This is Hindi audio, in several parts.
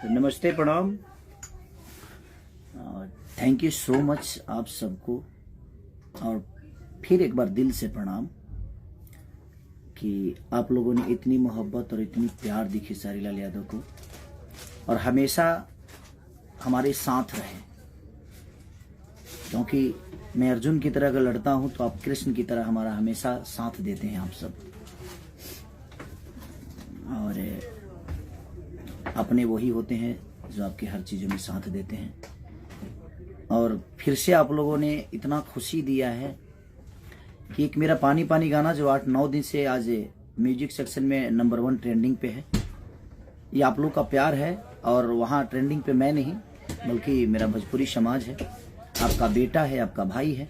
तो नमस्ते, प्रणाम। थैंक यू सो मच आप सबको, और फिर एक बार दिल से प्रणाम कि आप लोगों ने इतनी मोहब्बत और इतनी प्यार दी खेसारी लाल यादव को, और हमेशा हमारे साथ रहे। क्योंकि मैं अर्जुन की तरह अगर लड़ता हूं तो आप कृष्ण की तरह हमारा हमेशा साथ देते हैं आप सब। और अपने वही होते हैं जो आपके हर चीज़ों में साथ देते हैं। और फिर से आप लोगों ने इतना खुशी दिया है कि एक मेरा पानी पानी गाना जो 8-9 दिन से आज म्यूजिक सेक्शन में नंबर 1 ट्रेंडिंग पे है, ये आप लोग का प्यार है। और वहाँ ट्रेंडिंग पे मैं नहीं बल्कि मेरा भोजपुरी समाज है, आपका बेटा है, आपका भाई है।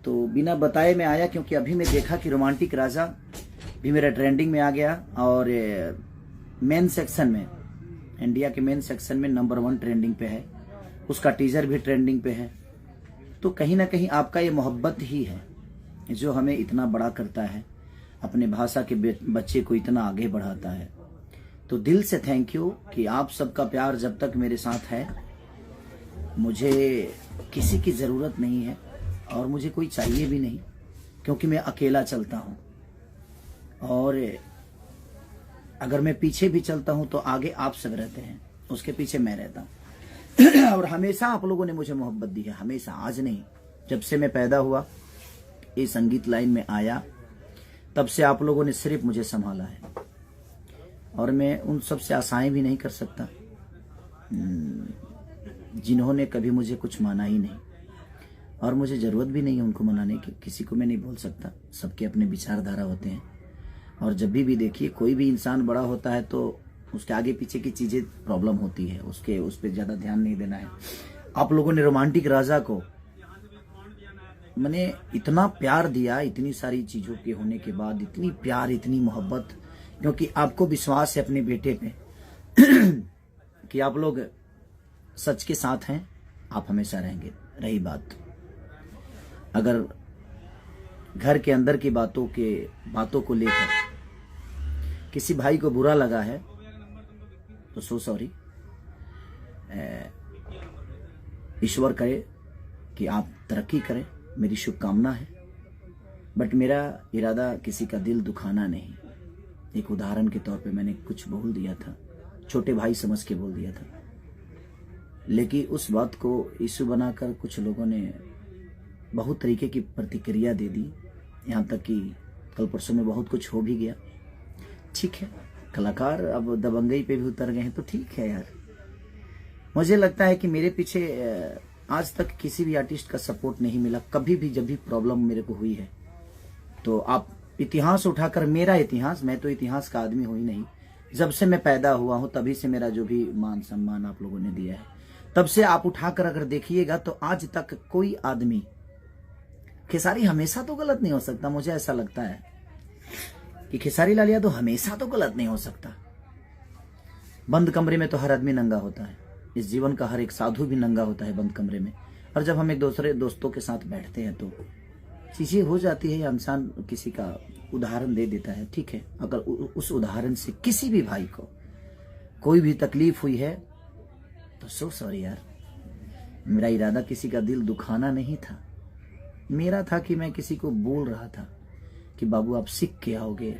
तो बिना बताए मैं आया क्योंकि अभी मैं देखा कि रोमांटिक राजा भी मेरा ट्रेंडिंग में आ गया, और मेन सेक्शन में, इंडिया के मेन सेक्शन में नंबर 1 ट्रेंडिंग पे है, उसका टीजर भी ट्रेंडिंग पे है। तो कहीं ना कहीं आपका ये मोहब्बत ही है जो हमें इतना बड़ा करता है, अपने भाषा के बच्चे को इतना आगे बढ़ाता है। तो दिल से थैंक यू कि आप सबका प्यार जब तक मेरे साथ है, मुझे किसी की ज़रूरत नहीं है और मुझे कोई चाहिए भी नहीं, क्योंकि मैं अकेला चलता हूँ। और अगर मैं पीछे भी चलता हूँ तो आगे आप सब रहते हैं, उसके पीछे मैं रहता हूँ। और हमेशा आप लोगों ने मुझे मोहब्बत दी है, हमेशा, आज नहीं, जब से मैं पैदा हुआ, ये संगीत लाइन में आया, तब से आप लोगों ने सिर्फ मुझे संभाला है। और मैं उन सब से आशाएं भी नहीं कर सकता जिन्होंने कभी मुझे कुछ माना ही नहीं, और मुझे ज़रूरत भी नहीं है उनको मनाने की। किसी को मैं नहीं बोल सकता, सबके अपने विचारधारा होते हैं। और जब भी देखिए कोई भी इंसान बड़ा होता है तो उसके आगे पीछे की चीज़ें प्रॉब्लम होती है, उस पर ज़्यादा ध्यान नहीं देना है। आप लोगों ने रोमांटिक राजा को मैंने इतना प्यार दिया, इतनी सारी चीज़ों के होने के बाद इतनी प्यार, इतनी मोहब्बत, क्योंकि आपको विश्वास है अपने बेटे पे कि आप लोग सच के साथ हैं, आप हमेशा रहेंगे। रही बात अगर घर के अंदर की बातों को लेकर किसी भाई को बुरा लगा है तो सो सॉरी। ईश्वर करे कि आप तरक्की करें, मेरी शुभकामना है। बट मेरा इरादा किसी का दिल दुखाना नहीं। एक उदाहरण के तौर पे मैंने कुछ बोल दिया था, छोटे भाई समझ के बोल दिया था, लेकिन उस बात को इशू बनाकर कुछ लोगों ने बहुत तरीके की प्रतिक्रिया दे दी, यहाँ तक कि कल परसों में बहुत कुछ हो भी गया। ठीक है, कलाकार अब दबंगई पे भी उतर गए हैं तो ठीक है यार। मुझे लगता है कि मेरे पीछे आज तक किसी भी आर्टिस्ट का सपोर्ट नहीं मिला कभी भी। जब भी प्रॉब्लम मेरे को हुई है तो आप इतिहास उठाकर, मेरा इतिहास, मैं तो इतिहास का आदमी हूँ ही नहीं, जब से मैं पैदा हुआ हूँ तभी से मेरा जो भी मान सम्मान आप लोगों ने दिया है, तब से आप उठाकर अगर देखिएगा तो आज तक कोई आदमी, खेसारी हमेशा तो गलत नहीं हो सकता। मुझे ऐसा लगता है कि खेसारी लाल यादव हमेशा तो गलत नहीं हो सकता। बंद कमरे में तो हर आदमी नंगा होता है, इस जीवन का हर एक साधु भी नंगा होता है बंद कमरे में। और जब हम एक दूसरे दोस्तों के साथ बैठते हैं तो चीजें हो जाती है, या इंसान किसी का उदाहरण दे देता है। ठीक है, अगर उस उदाहरण से किसी भी भाई को कोई भी तकलीफ हुई है तो सो सॉरी यार। मेरा इरादा किसी का दिल दुखाना नहीं था, मेरा था कि मैं किसी को बोल रहा था कि बाबू आप सीख के आओगे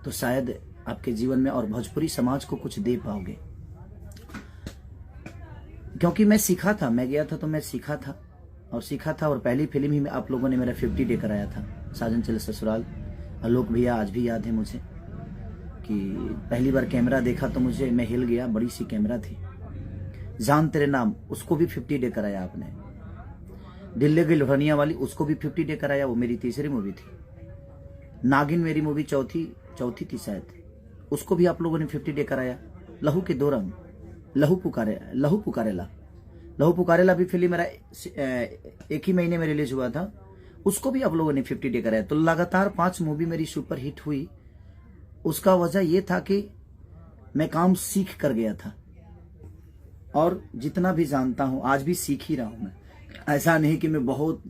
तो शायद आपके जीवन में और भोजपुरी समाज को कुछ दे पाओगे। क्योंकि मैं सीखा था, मैं गया था तो मैं सीखा था और पहली फिल्म ही में आप लोगों ने मेरा 50 डे कराया था, साजन चले ससुराल। आलोक भैया आज भी याद है मुझे कि पहली बार कैमरा देखा तो मैं हिल गया, बड़ी सी कैमरा थी। जान तेरे नाम, उसको भी 50 डे कराया आपने। दिल्ली की लोहनिया वाली, उसको भी 50 डे कराया, वो मेरी तीसरी मूवी थी। नागिन मेरी मूवी चौथी थी शायद, उसको भी आप लोगों ने 50 डे कराया। लहू के 2 रंग, लहू पुकारेला भी फिल्म मेरा एक ही महीने में रिलीज हुआ था, उसको भी आप लोगों ने 50 डे कराया। तो लगातार 5 मूवी मेरी सुपर हिट हुई। उसका वजह यह था कि मैं काम सीख कर गया था, और जितना भी जानता हूं आज भी सीख ही रहा हूं मैं। ऐसा नहीं कि मैं बहुत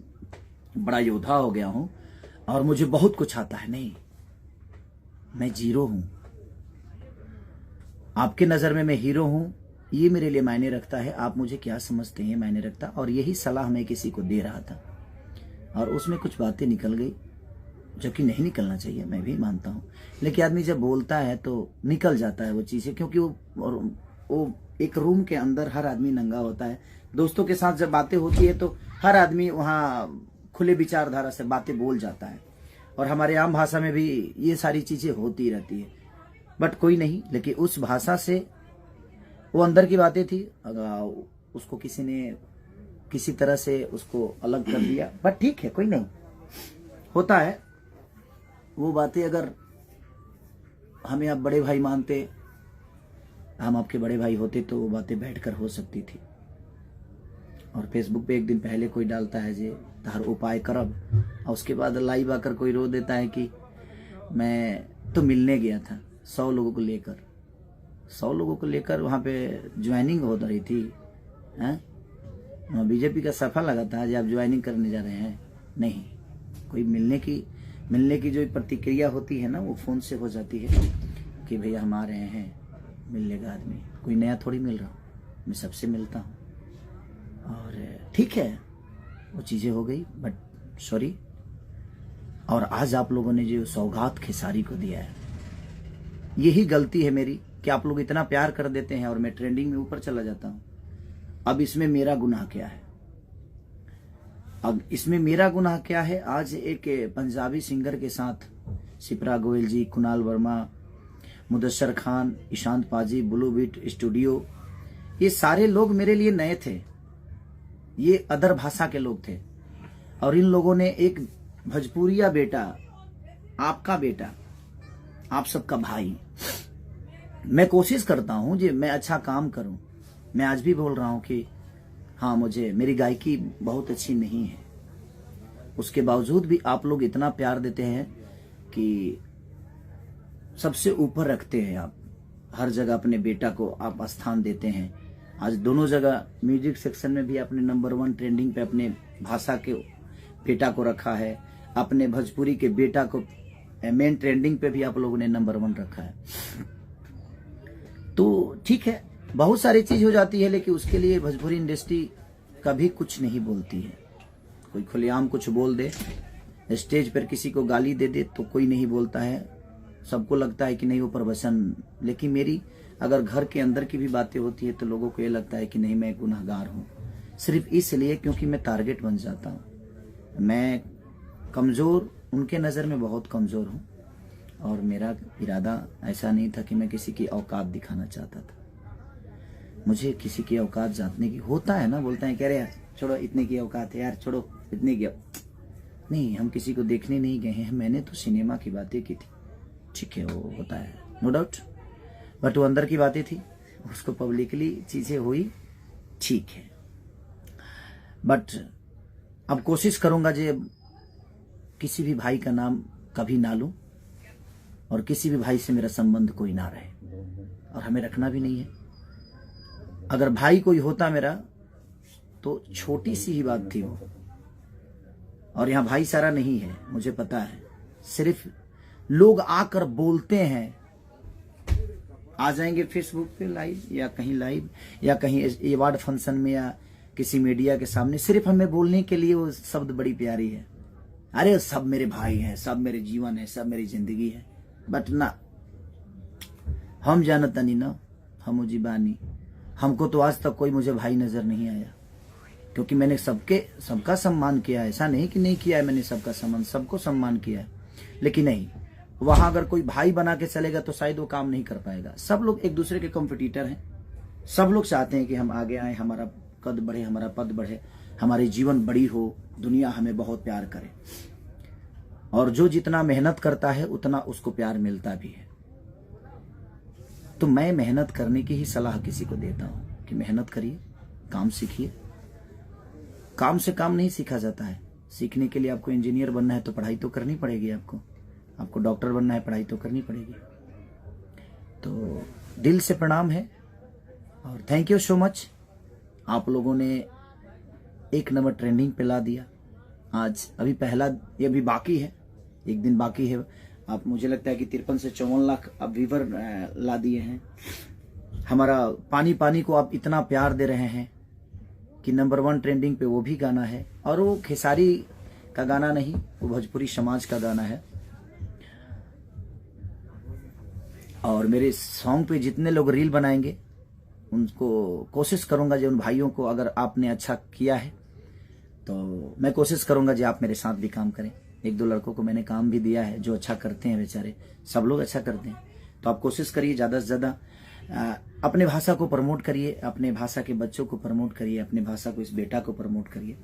बड़ा योद्धा हो गया हूं और मुझे बहुत कुछ आता है, नहीं, मैं जीरो हूं। आपके नज़र में मैं हीरो हूँ, ये मेरे लिए मायने रखता है। आप मुझे क्या समझते हैं मायने रखता। और यही सलाह मैं किसी को दे रहा था और उसमें कुछ बातें निकल गई जो कि नहीं निकलना चाहिए, मैं भी मानता हूँ। लेकिन आदमी जब बोलता है तो निकल जाता है वो चीज़ें, क्योंकि वो एक रूम के अंदर हर आदमी नंगा होता है। दोस्तों के साथ जब बातें होती है तो हर आदमी वहाँ खुले विचारधारा से बातें बोल जाता है, और हमारे आम भाषा में भी ये सारी चीज़ें होती रहती है। बट कोई नहीं, लेकिन उस भाषा से वो अंदर की बातें थी, उसको किसी ने किसी तरह से उसको अलग कर दिया। बट ठीक है, कोई नहीं, होता है वो बातें। अगर हमें आप बड़े भाई मानते, हम आपके बड़े भाई होते, तो वो बातें बैठकर हो सकती थी। और फेसबुक पे एक दिन पहले कोई डालता है जे तार उपाय करब, और उसके बाद लाइव आकर कोई रो देता है कि मैं तो मिलने गया था 100 लोगों को लेकर, 100 लोगों को लेकर वहाँ पे ज्वाइनिंग हो रही थी। हैं बीजेपी का सफा लगा था जो आप ज्वाइनिंग करने जा रहे हैं। नहीं, कोई मिलने की जो प्रतिक्रिया होती है ना, वो फ़ोन से हो जाती है कि भैया हम आ रहे हैं, मिलने का आदमी कोई नया थोड़ी मिल रहा हूँ, मैं सबसे मिलता हूँ। और ठीक है, वो चीज़ें हो गई, बट सॉरी। और आज आप लोगों ने जो सौगात खेसारी को दिया है, यही गलती है मेरी कि आप लोग इतना प्यार कर देते हैं और मैं ट्रेंडिंग में ऊपर चला जाता हूँ। अब इसमें मेरा गुनाह क्या है? अब इसमें मेरा गुनाह क्या है? आज एक पंजाबी सिंगर के साथ शिप्रा गोयल जी, कुणाल वर्मा, मुदस्सर खान, ईशांत पाजी, ब्लू बीट स्टूडियो, ये सारे लोग मेरे लिए नए थे। ये अदर भाषा के लोग थे, और इन लोगों ने एक भोजपुरिया बेटा, आपका बेटा, आप सबका भाई, मैं कोशिश करता हूं कि मैं अच्छा काम करूं। मैं आज भी बोल रहा हूं कि हाँ, मेरी गायकी बहुत अच्छी नहीं है, उसके बावजूद भी आप लोग इतना प्यार देते हैं कि सबसे ऊपर रखते हैं। आप हर जगह अपने बेटा को आप स्थान देते हैं। आज दोनों जगह म्यूजिक सेक्शन में भी आपने नंबर 1 ट्रेंडिंग पे अपने भाषा के बेटा को रखा है, अपने भोजपुरी के बेटा को मेन ट्रेंडिंग पे भी आप लोगों ने नंबर 1 रखा है। तो ठीक है, बहुत सारी चीज हो जाती है, लेकिन उसके लिए भोजपुरी इंडस्ट्री कभी कुछ नहीं बोलती है। कोई खुलेआम कुछ बोल दे, स्टेज पर किसी को गाली दे दे तो कोई नहीं बोलता है, सबको लगता है कि नहीं वो प्रवचन। लेकिन मेरी अगर घर के अंदर की भी बातें होती है तो लोगों को ये लगता है कि नहीं, मैं गुनहगार हूँ, सिर्फ इसलिए क्योंकि मैं टारगेट बन जाता हूँ। मैं कमज़ोर, उनके नज़र में बहुत कमज़ोर हूँ, और मेरा इरादा ऐसा नहीं था कि मैं किसी की औकात दिखाना चाहता था। मुझे किसी की औकात जानने की होता है ना, बोलते हैं कह रहे यार छोड़ो, इतने की औकात है यार, छोड़ो इतने की। नहीं, हम किसी को देखने नहीं गए हैं, मैंने तो सिनेमा की बातें की थी, ठीक है, वो होता है नो डाउट, बट वो अंदर की बातें थी, उसको पब्लिकली चीज़ें हुई, ठीक है। बट अब कोशिश करूंगा जे किसी भी भाई का नाम कभी ना लूं, और किसी भी भाई से मेरा संबंध कोई ना रहे, और हमें रखना भी नहीं है। अगर भाई कोई होता मेरा तो छोटी सी ही बात थी वो, और यहाँ भाईचारा नहीं है, मुझे पता है। सिर्फ लोग आकर बोलते हैं, आ जाएंगे फेसबुक पे लाइव या कहीं लाइव या कहीं अवार्ड फंक्शन में या किसी मीडिया के सामने, सिर्फ हमें बोलने के लिए वो शब्द बड़ी प्यारी है, अरे सब मेरे भाई हैं, सब मेरे जीवन है, सब मेरी जिंदगी है। बट ना, हम जानता नहीं ना, हम जीवानी, हमको तो आज तक कोई मुझे भाई नजर नहीं आया, क्योंकि मैंने सबका सम्मान किया है। ऐसा नहीं कि नहीं किया है, मैंने सबको सम्मान किया है। लेकिन नहीं, वहां अगर कोई भाई बना के चलेगा तो शायद वो काम नहीं कर पाएगा। सब लोग एक दूसरे के कॉम्पिटिटर हैं, सब लोग चाहते हैं कि हम आगे आए, हमारा कद बढ़े, हमारा पद बढ़े, हमारी जीवन बड़ी हो, दुनिया हमें बहुत प्यार करे, और जो जितना मेहनत करता है उतना उसको प्यार मिलता भी है। तो मैं मेहनत करने की ही सलाह किसी को देता हूं कि मेहनत करिए, काम सीखिए। काम से काम नहीं सीखा जाता है, सीखने के लिए आपको इंजीनियर बनना है तो पढ़ाई तो करनी पड़ेगी, आपको डॉक्टर बनना है, पढ़ाई तो करनी पड़ेगी। तो दिल से प्रणाम है, और थैंक यू सो मच। आप लोगों ने 1 नंबर ट्रेंडिंग पे ला दिया। आज अभी पहला, ये अभी बाकी है, 1 दिन बाकी है। आप मुझे लगता है कि 53 से 54 लाख अब व्यूवर ला दिए हैं। हमारा पानी पानी को आप इतना प्यार दे रहे हैं कि नंबर 1 ट्रेंडिंग पे वो भी गाना है, और वो खेसारी का गाना नहीं, वो भोजपुरी समाज का गाना है। और मेरे सॉन्ग पे जितने लोग रील बनाएंगे उनको कोशिश करूंगा जो उन भाइयों को, अगर आपने अच्छा किया है तो मैं कोशिश करूंगा जी आप मेरे साथ भी काम करें। 1-2 लड़कों को मैंने काम भी दिया है जो अच्छा करते हैं, बेचारे सब लोग अच्छा करते हैं। तो आप कोशिश करिए ज़्यादा से ज़्यादा अपने भाषा को प्रमोट करिए, अपने भाषा के बच्चों को प्रमोट करिए, अपने भाषा को, इस बेटा को प्रमोट करिए।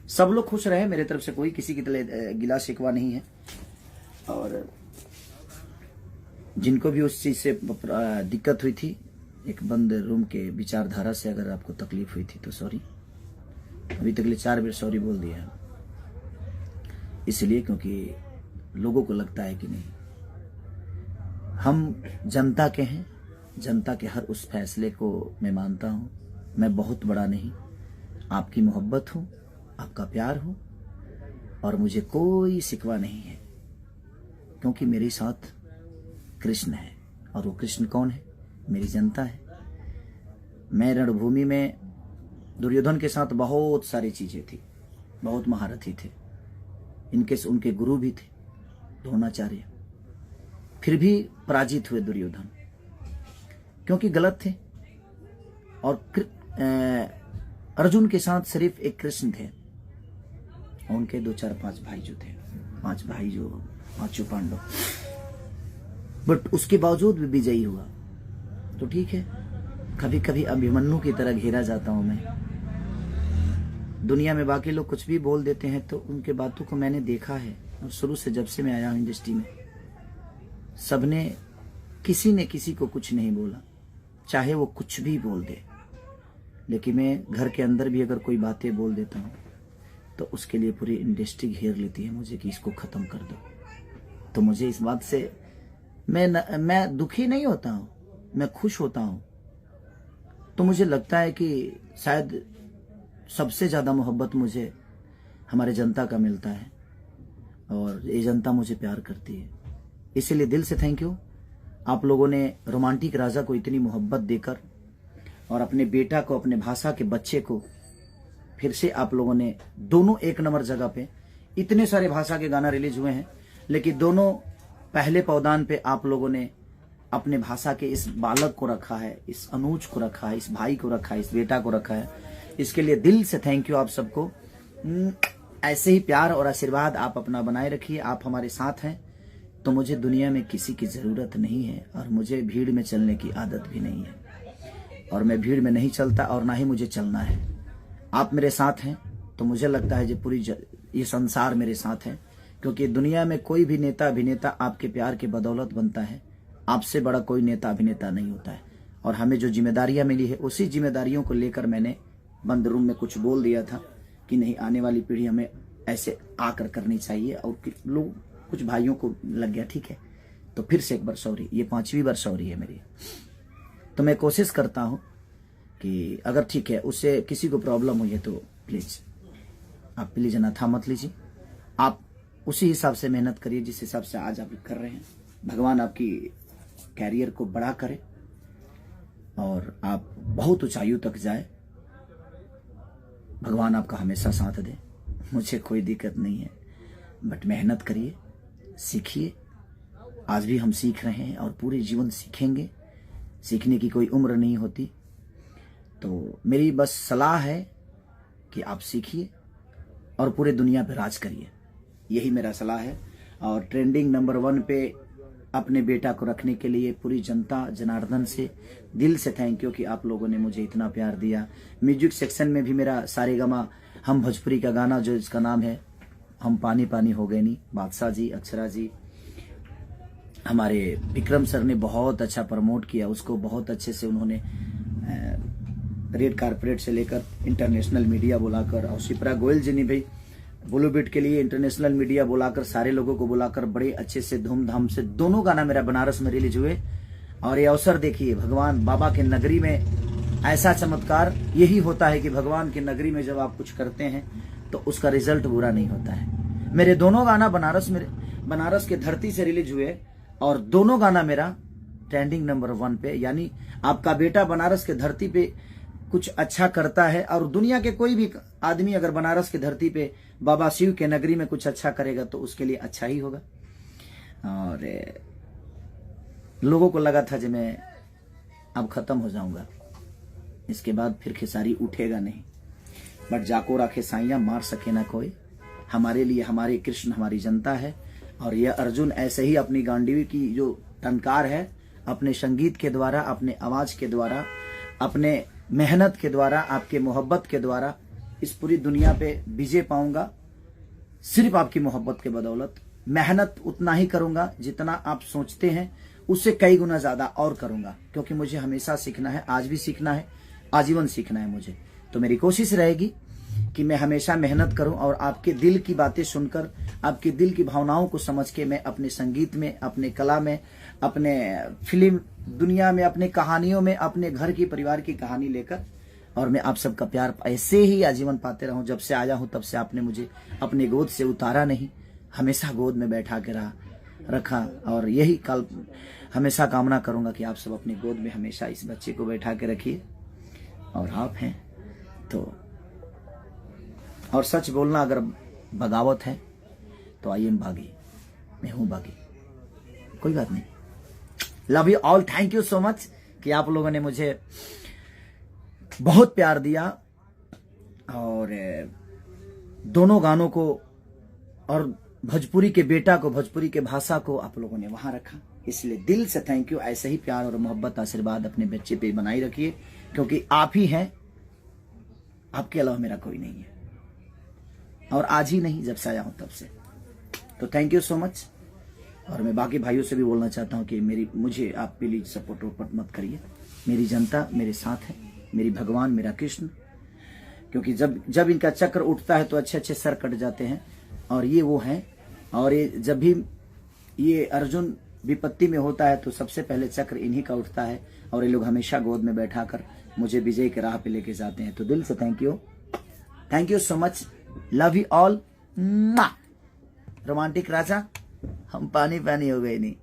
सब लोग खुश रहे, मेरे तरफ से कोई किसी की तरह गिला शिकवा नहीं है। और जिनको भी उस चीज़ से दिक्कत हुई थी, एक बंद रूम के विचारधारा से अगर आपको तकलीफ हुई थी तो सॉरी। अभी तक 4 बार सॉरी बोल दिया, इसलिए क्योंकि लोगों को लगता है कि नहीं, हम जनता के हैं, जनता के हर उस फैसले को मैं मानता हूँ। मैं बहुत बड़ा नहीं, आपकी मोहब्बत हूँ, आपका प्यार हूँ, और मुझे कोई शिकवा नहीं है, क्योंकि मेरे साथ कृष्ण है। और वो कृष्ण कौन है? मेरी जनता है। मैं रणभूमि में दुर्योधन के साथ बहुत सारी चीजें थी, बहुत महारथी थे, उनके गुरु भी थे द्रोणाचार्य, फिर भी पराजित हुए दुर्योधन, क्योंकि गलत थे। और अर्जुन के साथ सिर्फ एक कृष्ण थे, और उनके 2, 4, 5 भाई जो थे, 5 भाई जो 5 पांडव, बट उसके बावजूद भी विजयी हुआ। तो ठीक है, कभी कभी अभिमन्यु की तरह घेरा जाता हूं मैं। दुनिया में बाकी लोग कुछ भी बोल देते हैं, तो उनके बातों को मैंने देखा है, और शुरू से जब से मैं आया हूं इंडस्ट्री में, सबने, किसी ने किसी को कुछ नहीं बोला, चाहे वो कुछ भी बोल दे। लेकिन मैं घर के अंदर भी अगर कोई बातें बोल देता हूं तो उसके लिए पूरी इंडस्ट्री घेर लेती है मुझे कि इसको खत्म कर दो। तो मुझे इस बात से मैं दुखी नहीं होता हूं, मैं खुश होता हूं। तो मुझे लगता है कि शायद सबसे ज्यादा मोहब्बत मुझे हमारे जनता का मिलता है, और ये जनता मुझे प्यार करती है। इसीलिए दिल से थैंक यू। आप लोगों ने रोमांटिक राजा को इतनी मोहब्बत देकर, और अपने बेटा को, अपने भाषा के बच्चे को फिर से आप लोगों ने, दोनों 1 नंबर जगह पे, इतने सारे भाषा के गाना रिलीज हुए हैं, लेकिन दोनों पहले पौदान पे आप लोगों ने अपने भाषा के इस बालक को रखा है, इस अनुज को रखा है, इस भाई को रखा है, इस बेटा को रखा है। इसके लिए दिल से थैंक यू आप सबको। ऐसे ही प्यार और आशीर्वाद आप अपना बनाए रखिए। आप हमारे साथ हैं तो मुझे दुनिया में किसी की जरूरत नहीं है, और मुझे भीड़ में चलने की आदत भी नहीं है, और मैं भीड़ में नहीं चलता, और ना ही मुझे चलना है। आप मेरे साथ हैं तो मुझे लगता है जो ये संसार मेरे साथ है, क्योंकि दुनिया में कोई भी नेता अभिनेता आपके प्यार के बदौलत बनता है। आपसे बड़ा कोई नेता अभिनेता नहीं होता है। और हमें जो जिम्मेदारियां मिली है, उसी जिम्मेदारियों को लेकर मैंने बंद रूम में कुछ बोल दिया था कि नहीं, आने वाली पीढ़ी हमें ऐसे आकर करनी चाहिए, और लोग, कुछ भाइयों को लग गया, ठीक है। तो फिर से एक बार सॉरी, ये 5वीं बार सॉरी है मेरी। तो मैं कोशिश करता हूं कि अगर ठीक है, उससे किसी को प्रॉब्लम हुई है तो प्लीज आप प्लीज अनाथा मत लीजिए। आप उसी हिसाब से मेहनत करिए जिस हिसाब से आज आप कर रहे हैं। भगवान आपकी कैरियर को बड़ा करे और आप बहुत ऊंचाइयों तक जाए। भगवान आपका हमेशा साथ दे, मुझे कोई दिक्कत नहीं है, बट मेहनत करिए, सीखिए। आज भी हम सीख रहे हैं और पूरे जीवन सीखेंगे। सीखने की कोई उम्र नहीं होती। तो मेरी बस सलाह है कि आप सीखिए और पूरे दुनिया पे राज करिए, यही मेरा सलाह है। और ट्रेंडिंग नंबर 1 पे अपने बेटा को रखने के लिए पूरी जनता जनार्दन से दिल से थैंक यू कि आप लोगों ने मुझे इतना प्यार दिया। म्यूजिक सेक्शन में भी मेरा सारेगामा हम भोजपुरी का गाना जो इसका नाम है हम पानी पानी हो गए नहीं, बादशाह जी, अक्षरा जी, हमारे विक्रम सर ने बहुत अच्छा प्रमोट किया उसको। बहुत अच्छे से उन्होंने रेड कारपेट से लेकर इंटरनेशनल मीडिया बुलाकर, और शिप्रा गोयल जी ने भी ब्लू बीट के लिए इंटरनेशनल मीडिया बुलाकर, सारे लोगों को बुलाकर बड़े अच्छे से धूमधाम से दोनों गाना मेरा बनारस में रिलीज हुए। और ये अवसर देखिए, भगवान बाबा के नगरी में ऐसा चमत्कार यही होता है कि भगवान की नगरी में जब आप कुछ करते हैं तो उसका रिजल्ट बुरा नहीं होता है। मेरे दोनों गाना बनारस के धरती से रिलीज हुए और दोनों गाना मेरा ट्रेंडिंग नंबर 1 पे, यानी आपका बेटा बनारस के धरती पे कुछ अच्छा करता है, और दुनिया के कोई भी आदमी अगर बनारस की धरती पे बाबा शिव के नगरी में कुछ अच्छा करेगा तो उसके लिए अच्छा ही होगा। और लोगों को लगा था कि मैं अब खत्म हो जाऊंगा, इसके बाद फिर खेसारी उठेगा नहीं, बट जाको राखे साइयां मार सके ना कोई। हमारे लिए हमारे कृष्ण हमारी जनता है, और यह अर्जुन ऐसे ही अपनी गांडीवी की जो टंकार है, अपने संगीत के द्वारा, अपने आवाज के द्वारा, अपने मेहनत के द्वारा, आपके मोहब्बत के द्वारा इस पूरी दुनिया पे विजय पाऊंगा। सिर्फ आपकी मोहब्बत के बदौलत मेहनत उतना ही करूंगा जितना आप सोचते हैं, उससे कई गुना ज्यादा और करूंगा, क्योंकि मुझे हमेशा सीखना है, आज भी सीखना है, आजीवन सीखना है मुझे। तो मेरी कोशिश रहेगी कि मैं हमेशा मेहनत करूं और आपके दिल की बातें सुनकर, आपके दिल की भावनाओं को समझ के मैं अपने संगीत में, अपने कला में, अपने फिल्म दुनिया में, अपने कहानियों में, अपने घर की परिवार की कहानी लेकर, और मैं आप सबका प्यार ऐसे ही आजीवन पाते रहूं। जब से आया हूं तब से आपने मुझे अपने गोद से उतारा नहीं, हमेशा गोद में बैठा के रखा, और यही कल हमेशा कामना करूंगा कि आप सब अपनी गोद में हमेशा इस बच्चे को बैठा के रखिए। और आप हैं तो, और सच बोलना अगर बगावत है तो आई एम बागी, मैं हूं बागी, कोई बात नहीं। Love you all, thank you so much कि आप लोगों ने मुझे बहुत प्यार दिया, और दोनों गानों को और भोजपुरी के बेटा को, भोजपुरी के भाषा को आप लोगों ने वहां रखा, इसलिए दिल से थैंक यू। ऐसे ही प्यार और मोहब्बत, आशीर्वाद अपने बच्चे पे बनाई रखिए, क्योंकि आप ही हैं, आपके अलावा मेरा कोई नहीं है, और आज ही नहीं, जब से आया हूं तब से। तो थैंक यू सो मच। और मैं बाकी भाइयों से भी बोलना चाहता हूं कि मुझे आप प्लीज सपोर्ट वोपोर्ट मत करिए, मेरी जनता मेरे साथ है, मेरी भगवान, मेरा कृष्ण, क्योंकि जब इनका चक्र उठता है तो अच्छे अच्छे सर कट जाते हैं, और ये वो हैं। और ये जब भी ये अर्जुन विपत्ति में होता है तो सबसे पहले चक्र इन्हीं का उठता है, और ये लोग हमेशा गोद में बैठाकर मुझे विजय के राह पे लेके जाते हैं। तो दिल से thank you so much, love you all. Romantic Raja, हम पानी पानी हो गए नहीं।